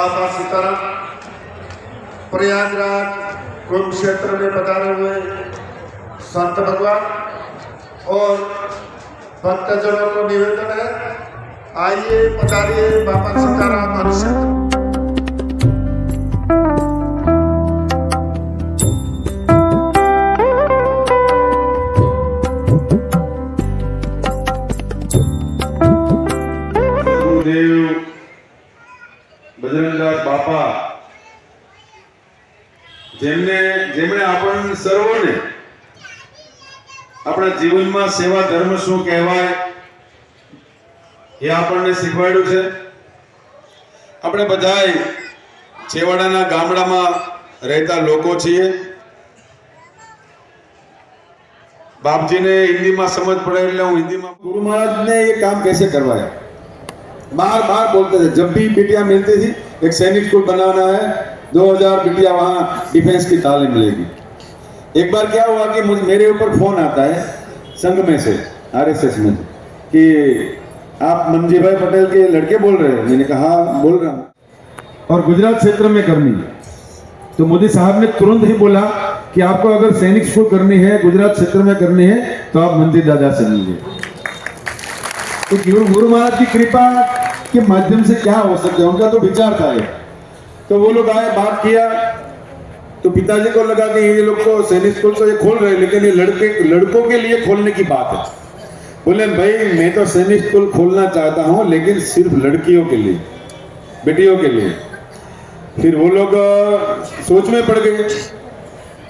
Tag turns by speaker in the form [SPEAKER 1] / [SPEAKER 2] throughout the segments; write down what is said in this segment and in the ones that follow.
[SPEAKER 1] बाबा सीताराम प्रयागराज कुंभ क्षेत्र में पधारे हुए संत भगवान और भक्तजनों को निवेदन है, आइए पधारिए बाबा सीताराम हरिक्षेत्र।
[SPEAKER 2] બજરંગદાસ બાપા જેમણે આપણને સર્વોને આપણા જીવનમાં સેવા ધર્મ શું કહેવાય એ આપણને શીખવાડ્યું છે। આપણે બધાય છેવાડાના ગામડામાં રહેતા લોકો છીએ। બાપજીને હિન્દીમાં સમજ પડે એટલે હું હિન્દીમાં। गुरु महाराज ने ये काम कैसे करवाया, बार बार बोलते थे। जब भी बिटिया मिलती थी, एक सैनिक स्कूल बनाना है, 2000 बिटिया वहाँ डिफेंस की तालीम मिलेगी। एक बार क्या हुआ कि मेरे ऊपर फोन आता है संघ में से, आरएसएस में, कि आप मंजी भाई पटेल के लड़के बोल रहे हैं। मैंने कहा हाँ बोल रहा हूँ, और गुजरात क्षेत्र में करनी है। तो मोदी साहब ने तुरंत ही बोला कि आपको अगर सैनिक स्कूल करनी है, गुजरात क्षेत्र में करनी है, तो आप मंजी दादा से मिलिए। तो गुरु महाराज की कृपा के माध्यम से क्या हो सकता है, उनका तो विचार था ये। तो वो लोग आए, बात किया, तो पिताजी को लगा कि ये लोग को सैनिक स्कूल तो ये खोल रहे हैं, लेकिन ये लड़कों के लिए खोलने की बात है। बोले भाई मैं तो सैनिक स्कूल खोलना चाहता हूँ, लेकिन सिर्फ लड़कियों के लिए, बेटियों के लिए। फिर वो लोग सोच में पड़ गए।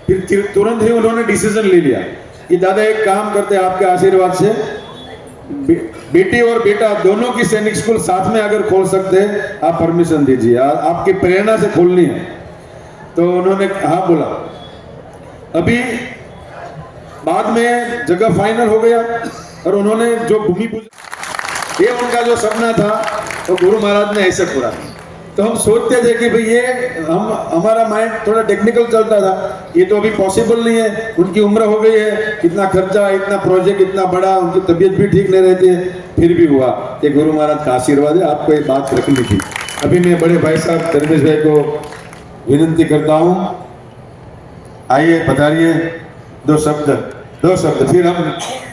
[SPEAKER 2] फिर तुरंत ही उन्होंने डिसीजन ले लिया कि दादा एक काम करते हैं, आपके आशीर्वाद से बेटी और बेटा दोनों की सैनिक स्कूल साथ में अगर खोल सकते हैं, आप परमिशन दीजिए, आपकी प्रेरणा से खोलनी है। तो उन्होंने हाँ बोला। अभी बाद में जगह फाइनल हो गया, और उन्होंने जो भूमि पूजन, ये उनका जो सपना था, तो गुरु महाराज ने ऐसे पूरा। तो हम सोचते थे कि भाई ये हमारा माइंड थोड़ा टेक्निकल चलता था, ये तो अभी पॉसिबल नहीं है, उनकी उम्र हो गई है, इतना खर्चा, इतना प्रोजेक्ट इतना बड़ा, उनकी तबीयत भी ठीक नहीं रहती है। फिर भी हुआ कि गुरु महाराज का आशीर्वाद है, आपको ये बात रखनी थी। अभी मैं बड़े भाई साहब धर्मेश भाई को विनती करता हूँ, आइए पधारिए, दो शब्द।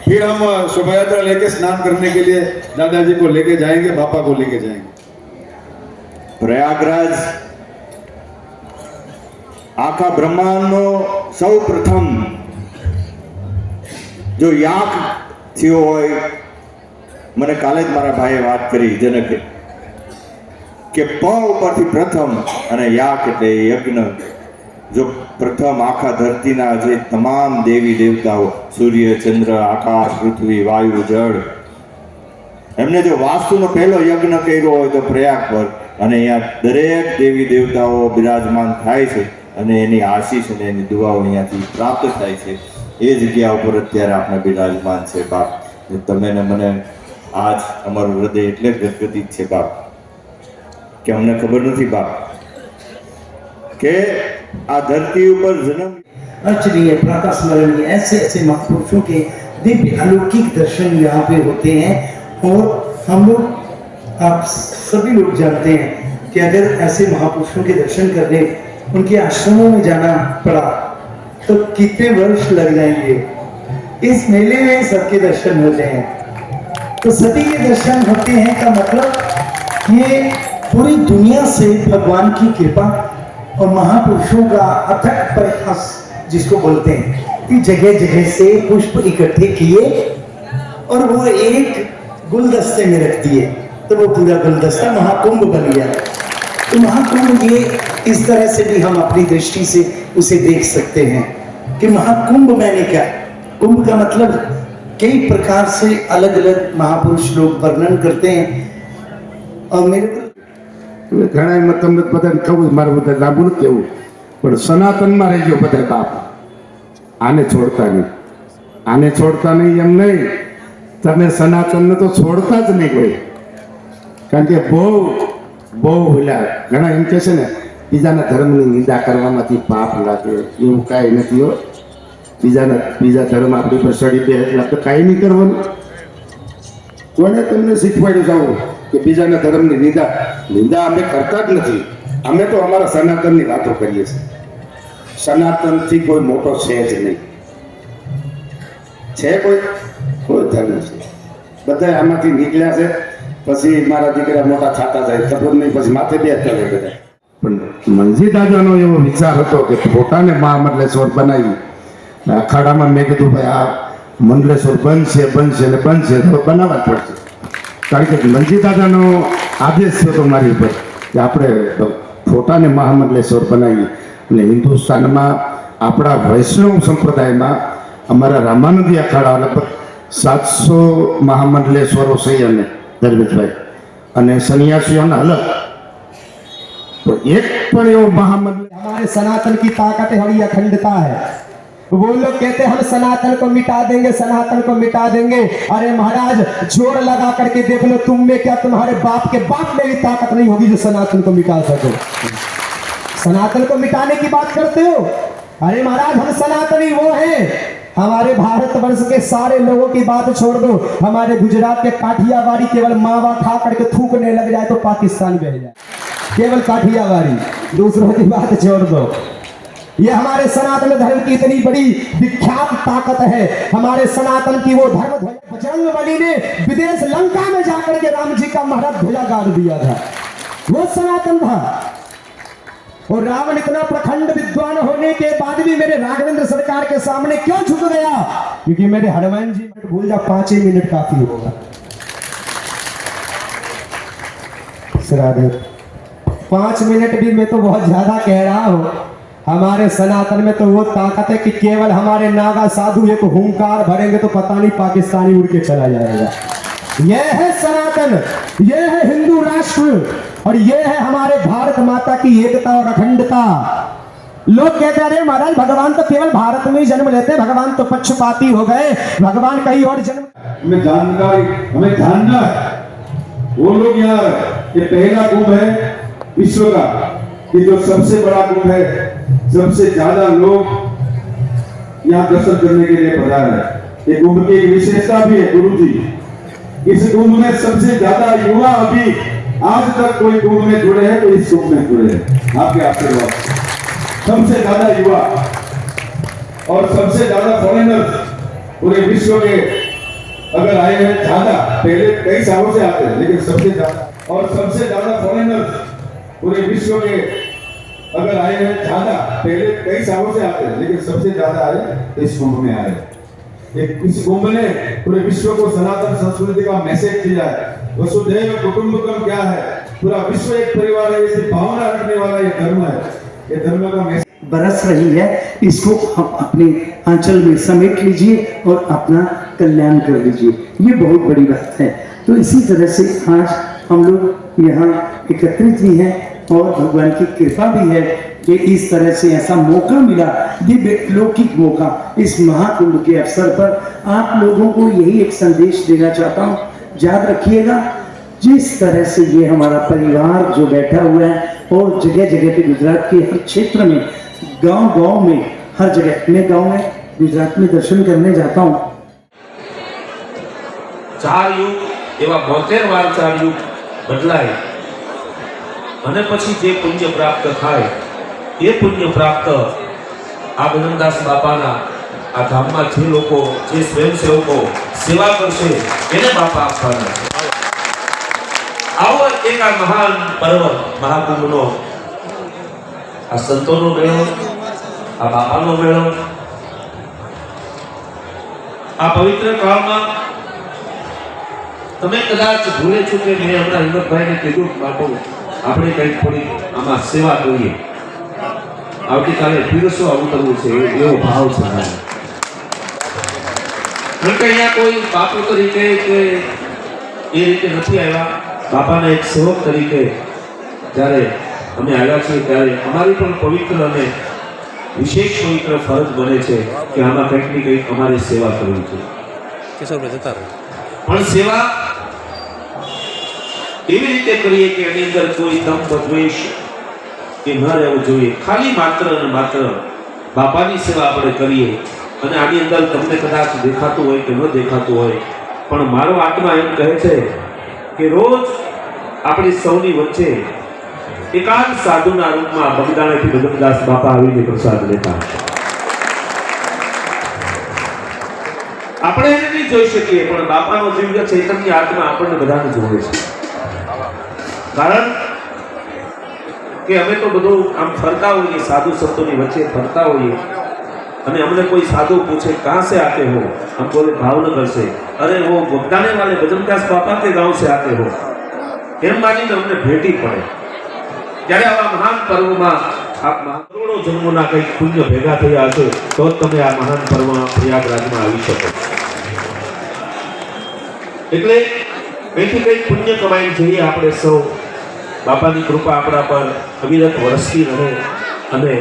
[SPEAKER 2] फिर हम शोभा यात्रा लेके स्नान करने के लिए दादाजी को लेके जाएंगे, बापा को लेके जाएंगे।
[SPEAKER 3] प्रयागराज आखा ब्रह्मांडनो सौ प्रथम जो याग थयो होय, मने काले ज मारा भाईए वात करी जनके के प उपरथी प्रथम अने याग एटले यज्ञ। जो प्रथम आखा धरतीना जे तमाम देवी देवताओं, सूर्य चंद्र आकाश पृथ्वी वायु जल, एमने जो वास्तुनो पहलो यज्ञ कर्यो होय तो प्रयाग पर, અને અહીંયા દરેક દેવી દેવતાઓ બિરાજમાન થાય છે, અને એની આશીષ અને એની દુઆઓ અહીંયાથી પ્રાપ્ત થાય છે। એ જગ્યા ઉપર અત્યારે આપણે બિરાજમાન છે બાપ। તમે ને મને આજ અમારું હૃદય એટલે ગદગદિત છે બાપ, કે અમને ખબર નથી બાપ કે આ ધરતી ઉપર જન્મ
[SPEAKER 4] अर्चनीय प्रातः स्मरणीय ऐसे ऐसे महापुरुषों के दिव्य अलौकिक दर्शन यहाँ पे होते हैं। और हम लोग, आप सभी लोग जानते हैं कि अगर ऐसे महापुरुषों के दर्शन करने उनके आश्रमों में जाना पड़ा तो कितने वर्ष लग जाएंगे। इस मेले में सबके दर्शन होते हैं, तो सभी के दर्शन होते हैं का मतलब ये पूरी दुनिया से भगवान की कृपा और महापुरुषों का अथक प्रयास जिसको बोलते हैं कि जगह जगह से पुष्प इकट्ठे किए और वो एक गुलदस्ते में रख दिए, तो वो पूरा गुलदस्ता महाकुंभ बन गया। तो महाकुंभ ये इस तरह से भी हम अपनी दृष्टि से उसे देख सकते हैं कि महाकुंभ मैंने क्या, कुंभ का मतलब कई प्रकार से अलग अलग महापुरुष लोग वर्णन करते हैं। और मेरे को
[SPEAKER 5] घણા તમને બધા કહું મારે બધા લાંબુ નથી કહેવું, પણ સનાતનમાં રહેજો બધા બાપ, આને છોડતા નહીં એમ નહીં, તમે સનાતનને તો છોડતા જ નહીં કોઈ, કારણ કે બહુ ભૂલ્યા ઘણા એમ કહે છે ને બીજાના ધર્મની નિંદા કરવામાંથી પાપ લાગે, એવું કાંઈ નથી હો। બીજા ધર્મ આપણી પર સડી દે એટલે આપણે કાંઈ નહીં કરવાનું। કોને તમને શીખવાડ્યું જાવું કે બીજાના ધર્મની નિંદા અમે કરતા જ નથી। અમે તો અમારા સનાતનની વાતો કરીએ છીએ. સનાતનથી કોઈ મોટો છે જ નહીં. છે કોઈ ધર્મ છે, બધા આમાંથી નીકળ્યા છે. પછી મારા દીકરા મોટા થતા જાય ખબર નહીં, પછી માથે બે કરે બધા. પણ મનજી દાદાનો એવો વિચાર હતો કે પોતાને મહામંડલેશ્વર બનાવી અખાડામાં. મેં કીધું ભાઈ આ મંડલેશ્વર બનશે તો બનાવવા જ પડશે. કારણ કે મનજી દાદાનો આદેશ હતો મારી ઉપર કે આપણે પોતાને મહામંડલેશ્વર બનાવી. અને હિન્દુસ્તાનમાં આપણા વૈષ્ણવ સંપ્રદાયમાં અમારા રામાનંદી અખાડા લગભગ 700 મહામંડલેશ્વરો છે. અને ધર્મેશભાઈ અને સન્યાસીઓના અલગ तो एक पर वो महामंडल
[SPEAKER 6] हमारे सनातन की ताकत है और ये अखंडता है। वो लोग कहते हैं हम सनातन को मिटा देंगे, सनातन को मिटा देंगे। अरे महाराज जोर लगा करके देख लो, तुम में क्या तुम्हारे बाप के बाप में भी ताकत नहीं होगी जो सनातन को मिटा सको। सनातन को मिटाने की बात करते हो? अरे महाराज हम सनातनी वो हैं। हमारे भारतवर्ष के सारे लोगों की बात छोड़ दो, हमारे गुजरात के काठियावाड़ी केवल मावा खा करके थूकने लग जाए तो पाकिस्तान बह जाए, केवल काठियावाड़ी। दूसरों की बात छोड़ दो। ये हमारे सनातन धर्म की इतनी बड़ी विख्यात ताकत है। हमारे सनातन की वो धर्म ध्वजा बजरंगबली ने विदेश लंका में जाकर के राम जी का महाराज ध्वजा गाड़ दिया था, वो सनातन था। और रावण इतना प्रखंड विद्वान होने के बाद भी मेरे राघवेंद्र सरकार के सामने क्यों झुक गया? क्योंकि मेरे हनुमान जी भूल जा, 5 ही मिनट काफी होगा। 5 मिनट भी मैं तो बहुत ज्यादा कह रहा हूं। हमारे सनातन में तो वो ताकत है कि केवल हमारे नागा साधु एक हुंकार भरेंगे तो पता नहीं पाकिस्तानी उड़ के चला जाएगा। यह है सनातन, यह है हिंदू राष्ट्र, और यह है हमारे भारत माता की एकता और अखंडता। लोग कहते हैं महाराज भगवान तो केवल भारत में ही जन्म लेते हैं, भगवान तो पक्षपाती हो गए, भगवान कहीं और जन्म।
[SPEAKER 2] हमें जानना है वो लोग यहाँ, ये पहला कुंभ है विश्व का, ये जो सबसे बड़ा कुंभ है, सबसे ज्यादा लोग यहाँ दर्शन करने के लिए पधारे हैं। ये कुंभ की एक विशेषता भी है गुरु जी, इस कुंभ में सबसे ज्यादा युवा अभी आज तक कोई कुंभ में जुड़े हैं तो इस कुंभ में जुड़े हैं। आपके आशीर्वाद सबसे ज्यादा युवा और सबसे ज्यादा फॉरेनर पूरे विश्व के अगर आए हैं ज्यादा, पहले कई सालों से आते हैं लेकिन सबसे ज्यादा, और सबसे ज्यादा फॉरेनर पूरे विश्व के अगर आए हैं ज्यादा, पहले कई सालों से आते हैं लेकिन सबसे ज्यादा आए इस कुंभ में आए। इस कुंभ ने पूरे विश्व को सनातन संस्कृति का मैसेज दिया है। वसुधैव कुटुंबकम क्या है, पूरा विश्व एक परिवार है, इसी भावना रखने वाला ये धर्म है। ये धर्म का मैसेज
[SPEAKER 4] बरस रही है, इसको हम अपने आंचल में समेट लीजिए और अपना कल्याण कर लीजिए, ये बहुत बड़ी बात है। तो इसी तरह से आज हम लोग यहाँ एकत्रित भी हैं और भगवान की कृपा भी है कि इस तरह से ऐसा मौका मिला, दिव्य लौकिक मौका, इस महाकुंभ के अवसर पर आप लोगों को यही एक संदेश देना चाहता हूँ। याद रखिएगा, जिस तरह से ये हमारा परिवार जो बैठा हुआ है और जगह जगह पे गुजरात के हर क्षेत्र में, गांव-गांव में, हर जगह, मैं गांव में गुजरात में दर्शन करने जाता हूँ।
[SPEAKER 7] 4 युग एवा 72 વાર 4 युग बदलाय અને પછી જે પુણ્ય પ્રાપ્ત થાય એ પુણ્ય પ્રાપ્ત આ ગનનદાસ બાપાના આ ધામમાં જે લોકો, જે સ્વયંસેવકો સેવા કરશે એને બાપા આપવાના છે। આવો એક આ મહાન પર્વ મહાકુંભનો, આ સંતોનો મેળો, આ બાપાનો મેળો, આ પવિત્ર કાળમાં તમે કદાચ ભૂલે છો કે મેં હમણાં હિંમતભાઈને કીધું બાપુ આપણે કંઈક થોડી આમાં સેવા કરીએ, આવતીકાલે પીરસો આવું કરવું છે, એવો ભાવ છે મારો। કારણ કે અહીંયા કોઈ બાપુ તરીકે કે એ રીતે નથી આવ્યા, બાપાના એક સેવક તરીકે જ્યારે અમે આવ્યા છીએ ત્યારે અમારી પણ પવિત્ર અને વિશેષ પવિત્ર ફરજ બને છે કે આમાં કંઈક ને કંઈક અમારે સેવા કરવી છે। પણ સેવા એવી રીતે કરીએ કે એની અંદર કોઈ દંભ દ્વેષ કે ન રહેવું જોઈએ, ખાલી માત્ર અને માત્ર બાપાની સેવા આપણે કરીએ। અને આની અંદર તમને કદાચ દેખાતું હોય કે ન દેખાતું હોય, પણ મારો આત્મા એમ કહે છે કે રોજ આપણી સૌની વચ્ચે એકાંત સાધુના રૂપમાં બગદાણાથી ભજનદાસ બાપા આવીને પ્રસાદ લેતા. આપણે એને નહીં જોઈ શકીએ, પણ બાપાનો દિવ્ય ચૈતન્ય આત્મા આપણને બધાને જોડે છે. કારણ કે અમે તો બધું આમ ફરતા હોઈએ, સાધુ સંતોની વચ્ચે ફરતા હોઈએ, અને અમને કોઈ સાधु पूछे कहाँ से आते हो, हम बोले भावनगर से. अरे वो बगदाने वाले भजनदास बापा के गांव से आते हो, એમ માનીને અમને ભેટી પડે. ત્યારે આવા મહાન પર્વમાં કરોડો જન્મોના કંઈક પુણ્ય ભેગા થયા હશે તો જ તમે આ મહાન પર્વમાં પ્રયાગરાજમાં આવી શકો. એટલે અહીંથી કંઈક પુણ્ય કમાઈને જઈએ આપણે સૌ. બાપાની કૃપા આપણા પર અવિરત વરસતી રહે અને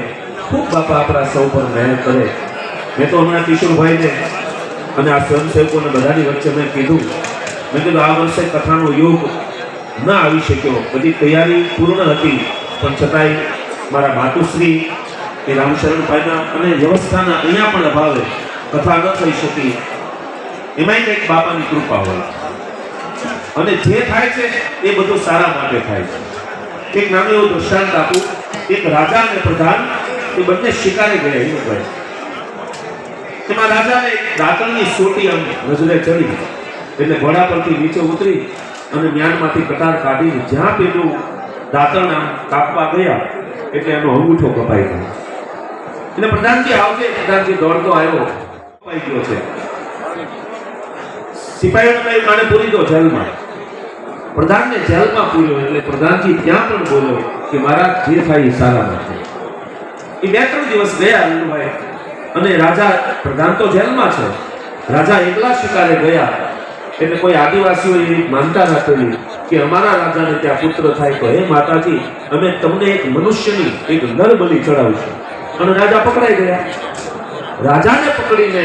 [SPEAKER 7] ખૂબ બાપા આપણા સૌ પર મહેનત કરે. મેં તો હમણાં કિશોરભાઈને અને આ સ્વયંસેવકોને બધાની વચ્ચે મેં કીધું આ વર્ષે કથાનો યોગ ન આવી શક્યો, બધી તૈયારી પૂર્ણ હતી, પણ છતાંય મારા માતુશ્રી એ રામશરણભાઈના અને વ્યવસ્થાના અહીંયા પણ અભાવે કથા ન થઈ શકી. એમાંય કંઈક બાપાની કૃપા હોય. અને જે થાય છે એ બધું સારા માટે થાય છે. એક નાનું એવું દૃષ્ટાંત આપું. એક રાજા અને પ્રધાન એ બંને શિકારે ગયા. હિંમતભાઈ, તેમાં રાજાને દાંતણની સોટી આમ નજરે ચડી એટલે ઘોડા પરથી નીચે ઉતરી અને મ્યાનમાંથી કટાર કાઢીને જ્યાં પેલું દાંતણ આમ કાપવા ગયા એટલે એનો અંગૂઠો કપાઈ ગયો. એટલે પ્રધાનજી આવજે, પ્રધાનજી દોડતો આવ્યો, કપાઈ ગયો છે. સિપાહીઓને કઈ માને પૂરી દો જેલમાં. પ્રધાનને જેલમાં પૂર્યો એટલે પ્રધાનજી ત્યાં પણ બોલ્યો કે મારા જે થાય એ સારા માટે. એ 2-3 દિવસ ગયા અલ્લુભાઈ, અને રાજા, પ્રધાન તો જેલમાં છે, રાજા એકલા શિકારે ગયા એટલે કોઈ આદિવાસીઓ એ માનતા રાખેલી કે અમારા રાજાને ત્યાં પુત્ર થાય તો હે માતાજી અમે તમને એક મનુષ્યની એક નર બલિ ચડાવીશું. અને રાજા પકડાઈ ગયા. રાજાને પકડીને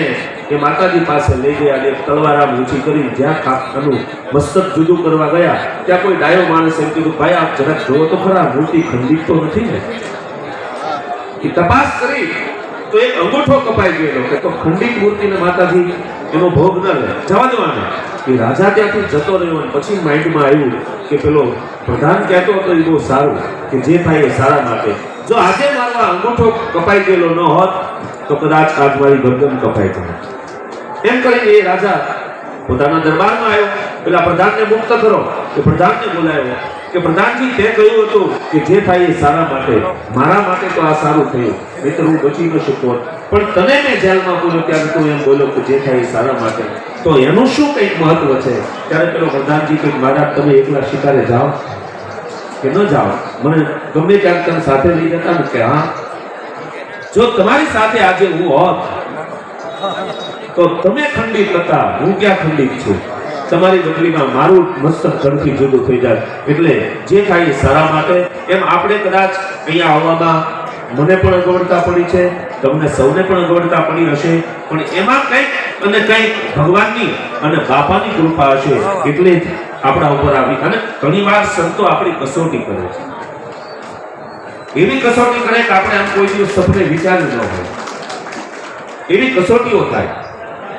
[SPEAKER 7] એ માતાજી પાસે લઈ ગયા અને તલવાર આમ ઊંચી કરી જ્યાં આનું મસ્તક જુદું કરવા ગયા ત્યાં કોઈ ડાયો માણસ એમ કીધું ભાઈ આપ જરાક જોવો તો ખરા, મૂર્તિ ખંડિત તો નથી ને. એ તપાસ કરી તો એક અંગૂઠો કપાઈ ગયેલો કે તો ખંડિત મૂર્તિને માતાજી એનો ભોગ ન લે, જવા દેવાનો. એ રાજા ત્યાંથી જતો રહ્યો અને પછી માઇન્ડમાં આવ્યું કે પેલો પ્રધાન કહેતો હતો એ બહુ સારું કે જે થાય એ સારા માટે. જો આજે મારો અંગૂઠો કપાઈ ગયેલો ન હોત તો કદાચ આજ મારી ગરદન કપાઈ જાય. એમ કરીને એ રાજા પોતાના દરબારમાં આવ્યો, પેલા પ્રધાનને મુક્ત કરો. એ પ્રધાનને બોલાવ્યો કે પ્રધાનજી તે કહ્યું હતું કે જે થાય એ સારા માટે, મારા માટે તો આ સારું થયું, નહીં તો હું બચી ન શકતો. પણ તને મેં જેલમાં પૂર્યો ત્યારે તું એમ બોલ્યો કે જે થાય એ સારા માટે, તો એનું શું કંઈક મહત્વ છે? ત્યારે પેલો પ્રધાનજી કે મહારાજ તમે એકલા શિકારે જાઓ કે ન જાઓ, મને ગમે ત્યારે તમે સાથે લઈ જતા ને કે હા, જો તમારી સાથે આજે હું હોત તો તમે ખંડિત હતા, હું ક્યાં ખંડિત છું? તમારી બદલીમાં મારું મસ્તક ધરથી જુદું થઈ જાય. એટલે જે થાય એ સારા માટે. એમ આપણે કદાચ અહીંયા આવવામાં મને પણ અગવડતા પડી છે, તમને સૌને પણ અગવડતા પડી હશે, પણ એમાં કંઈક અને કંઈક ભગવાનની અને બાપાની કૃપા હશે એટલે જ આપણા ઉપર આવી. અને ઘણીવાર સંતો આપણી કસોટી કરે છે, એવી કસોટી કરે કે આપણે આમ કોઈ દિવસ સપને વિચાર્યું ન હોય એવી કસોટીઓ થાય.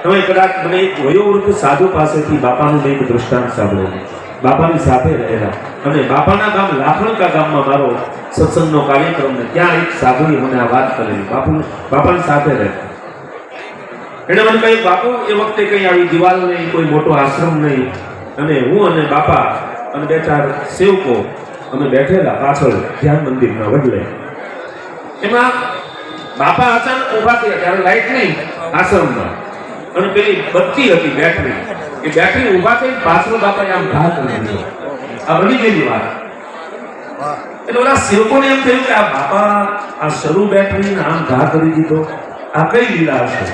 [SPEAKER 7] તમે કદાચ મને એક વયોવૃદ્ધ સાધુ પાસેથી બાપાનું એક દૃષ્ટાંત સાંભળ્યું. બાપાની સાથે રહેલા અને બાપાના ગામ લાખણકા ગામમાં મારો સત્સંગનો કાર્યક્રમ ને ત્યાં એક સાધુએ મને આ વાત કરેલી. બાપાની સાથે રહેતા એને મને કહ્યું બાપુ એ વખતે કઈ આવી દિવાલ નહીં, કોઈ મોટો આશ્રમ નહીં, અને હું અને બાપા અને 2-4 સેવકો અમે બેઠેલા પાછળ ધ્યાન મંદિરના વડલે. એમાં બાપા અચાનક ઊભા થયા, ત્યારે લાઈટ નહીં આશ્રમમાં, અને પેલી બત્તી હતી બેટરી, એ બેટરી ઊભા થઈ પાછળ બાપાએ આમ ઘા કરી દીધો. આ બની ગયેલી વાત. એટલે ઓલા સેવકોને એમ થયું કે આ બાપા આ શરૂ બેટરીને આમ ઘા કરી દીધો, આ કઈ લીલા હશે?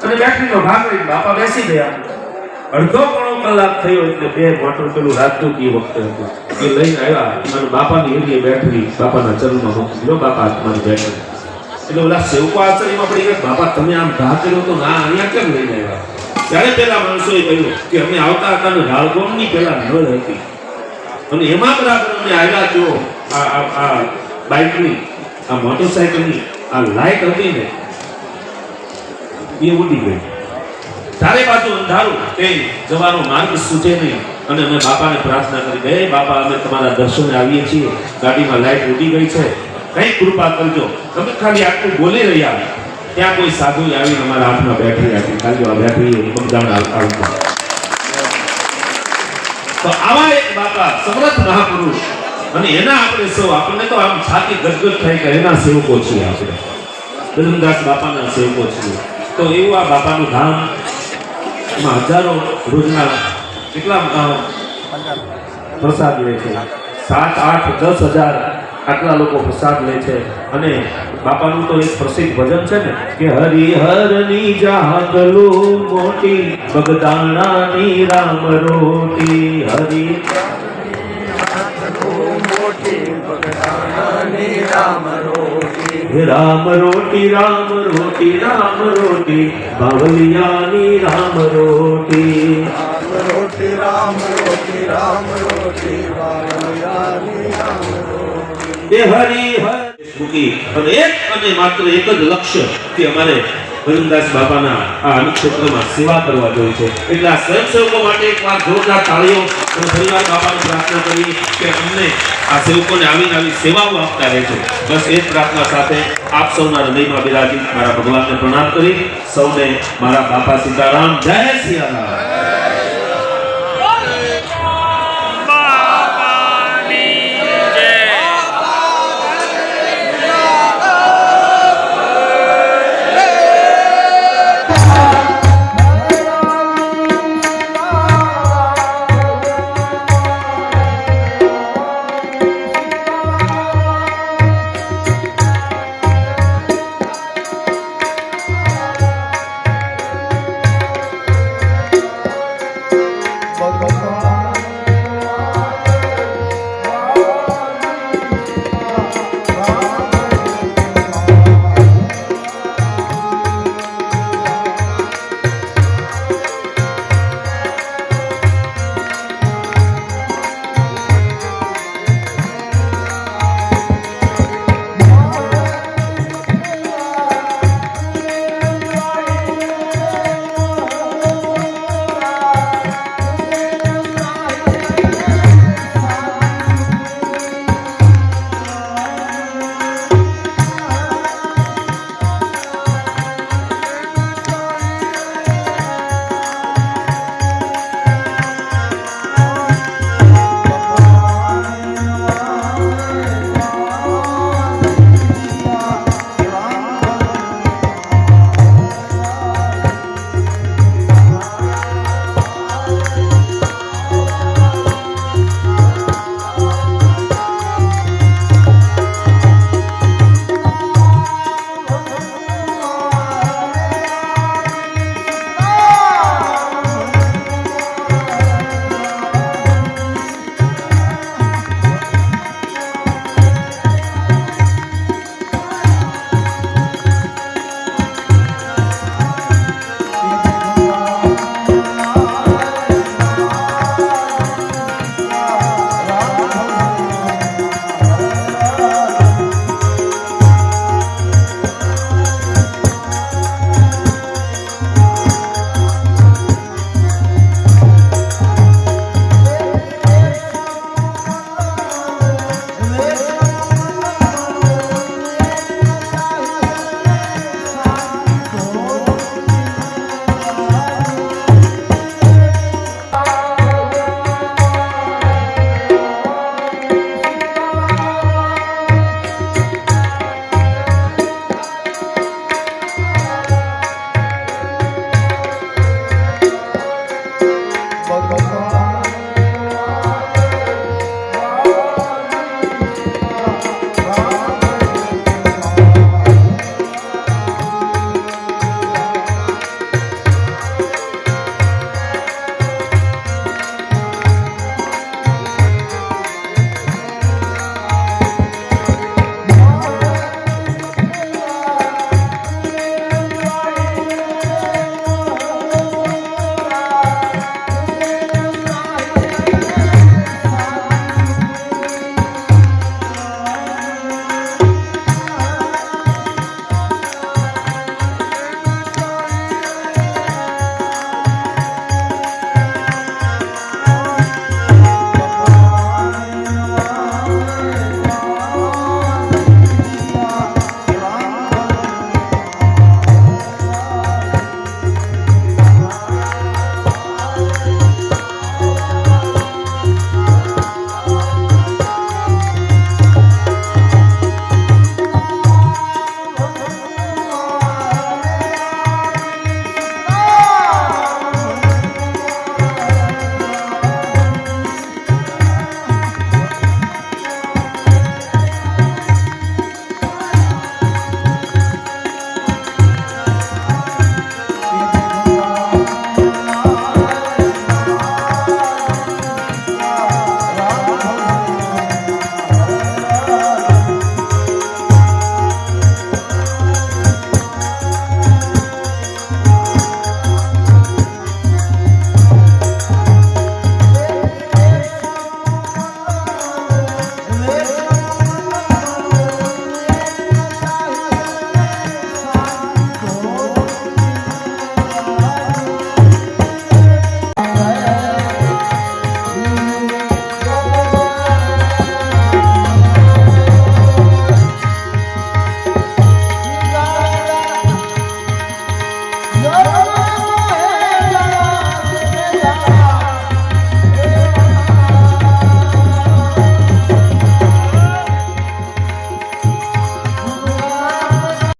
[SPEAKER 7] અને બેટરીનો ઘા કરી બાપા બેસી ગયા. અડધો પોણો કલાક થયો એટલે 2 મોટર પેલું રાજદૂત એ વખતે હતું એ લઈને આવ્યા અને બાપાની એની બેટરી બાપાના ચરણમાં મૂકી દીધો. બાપા તમારી બેટરી. એટલે ઓલા સેવકો આશ્ચર્યમાં પડી ગયા, બાપા તમે આમ ઘા કર્યો તો ના અહીંયા કેમ લઈને આવ્યા? ત્યારે પેલા માણસોએ કહ્યું કે અમે આવતા હતા ને રાળગોમની પેલા નળ હતી અને એમાં બરાબર અમે આવ્યા જો આ બાઇકની આ મોટરસાઇકલની આ લાઇટ હતી ને એ ઉડી ગઈ. ચારે બાજુ અંધારું, કે જવાનો માર્ગ સૂચે નહીં. અને અમે બાપાને પ્રાર્થના કરી હે બાપા અમે તમારા દર્શને આવીએ છીએ, ગાડીમાં લાઈટ ઉડી ગઈ છે, કંઈ કૃપા કરજો. તમે ખાલી આટલું બોલી રહ્યા ત્યાં કોઈ સાધુ આવીને અમારા હાથમાં બેઠી હતી, ખાલી આ બેઠી બગદાણ આવતા. તો આવા એક બાપા સમર્થ મહાપુરુષ, અને એના આપણે સૌ, આપણને તો આમ છાતી ગદગદ થાય કે એના સેવકો છીએ, આપણે બજરંગદાસ બાપાના સેવકો છીએ. તો એવું આ બાપાનું ધામ, એમાં હજારો રોજના કેટલા પ્રસાદ લે છે, 7, 8, 10,000 આટલા લોકો પ્રસાદ લે છે. અને બાપાનું તો એક પ્રસિદ્ધ ભજન છે ને કે હરિહરની જાગલો મોટી બગદાણાની રામ રોટી, હરિ રામ રોટી રામ રોટી રામ રોટી બાવલિયાની રામ રોટી, એ હરિહર મૂકી અને એક અને માત્ર એક જ લક્ષ્ય કે અમારે બજરંગદાસ બાપાના આ અનુક્ષેત્રમાં સેવા કરવા જોઈએ છે. એટલે આ સ્વયંસેવકો માટે એકવાર જોરદાર તાળીઓ અને ફરીવાર બાપાને પ્રાર્થના કરી કે અમને આ સેવકોને આવીને આવી સેવાઓ આપતા રહે છે. બસ એ જ પ્રાર્થના સાથે આપ સૌના હૃદયમાં બિરાજી મારા ભગવાનને પ્રણામ કરી સૌને મારા બાપા સીતારામ, જય સિયારામ.